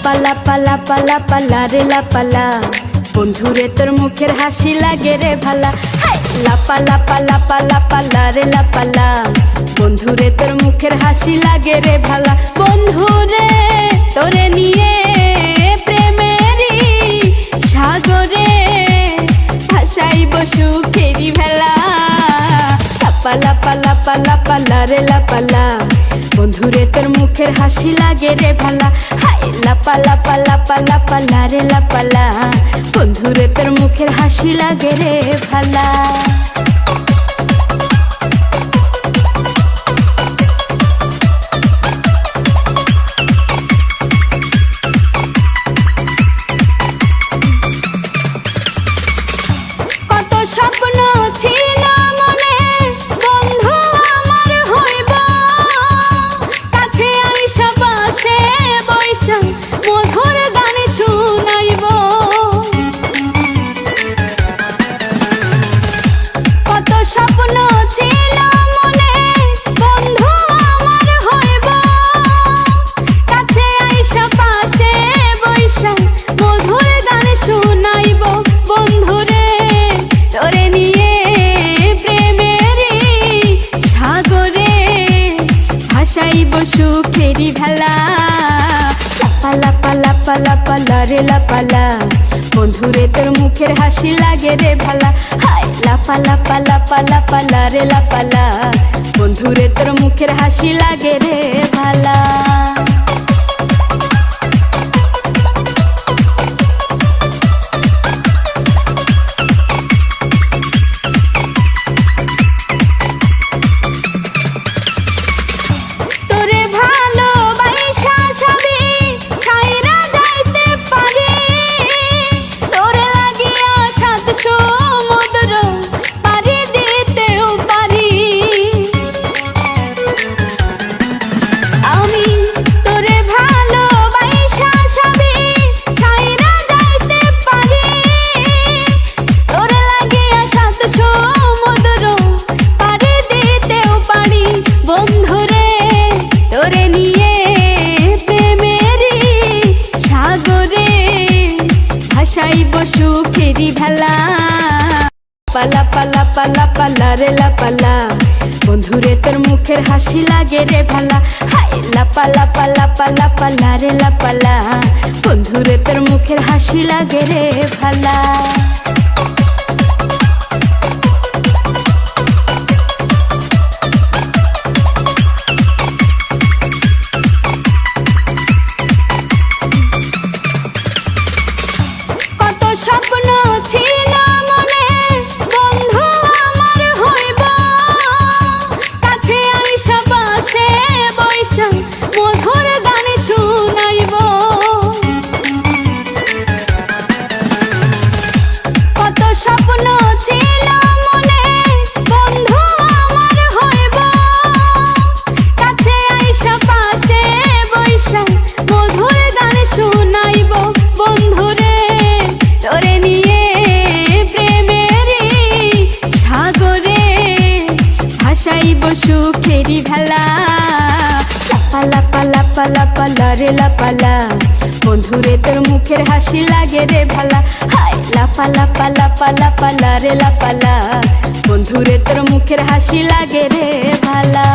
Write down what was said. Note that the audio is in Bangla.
পালা পালা পালা পালা রে লাপালা, বন্ধুরে তোর মুখের হাসি লাগে রে ভালা। লাপা লাপা লাপা লাপা লা রে লাপালা, বন্ধুরে তোর মুখের হাসি লাগে রে ভালা। বন্ধুরে তোরে নিয়ে প্রেমেরই সাগরে ভাসাইব সুখেরই ভেলা। লাপা লাপা লাপা লাপা লা রে লাপালা, বন্ধুরে তোর মুখের হাসি লাগে রে ভালা। লাপা লাপা লাপা লাপা লা রে লাপালা, বন্ধুরে তোর মুখের হাসি লাগে রে ভালা। কত স্বপ্ন ছিল মনে, বন্ধু আমার হইব, কাছে আইসা পাশে বৈশা মধুর গান শুনাইব। কত স্বপ্ন ছিল মনে, বন্ধু আমার হইব, কাছে আইসা পাশে বৈশা মধুর গান শুনাইব। বন্ধুরে তোরে নিয়ে প্রেমেরই সাগরে ভাসাইব সুখেরই ভেলা। লাপা লাপা লাপা লাপা লা রে লাপালা, বন্ধুরে তোর মুখের হাসি লাগে রে ভালা। লাপা লাপা লাপা লাপা লা রে লাপালা, বন্ধুরে তোর মুখের হাসি লাগে রে ভালা। ভাসাইব সুখেরই ভেলা। পালা পালা পালা পালা রে লাপালা, বন্ধুরে তোর মুখের হাসি লাগে রে ভালা। লাপা লাপা লাপা লাপা লা রে লাপালা, বন্ধুরে তোর মুখের হাসি লাগে রে ভালা। স্বপ্ন ছিল মনে, বন্ধু আমার হইব, কাছে আইসা পাশে বৈশা মধুর গান শুনাইব। কত স্বপ্ন ছিল মনে, বন্ধু আমার হইব, কাছে আইসা পাশে বৈশা মধুর গান শুনাইব। বন্ধুরে তোরে নিয়ে প্রেমেরই সাগরে ভাসাইব সুখেরই ভেলা। লাপা লাপা লাপা লাপা লা রে লাপালা, বন্ধুরে তোর মুখের হাসি লাগে রে ভালা। লাপা লাপা লাপা লাপা লা রে লাপালা, বন্ধুরে তোর মুখের হাসি লাগে রে ভালা।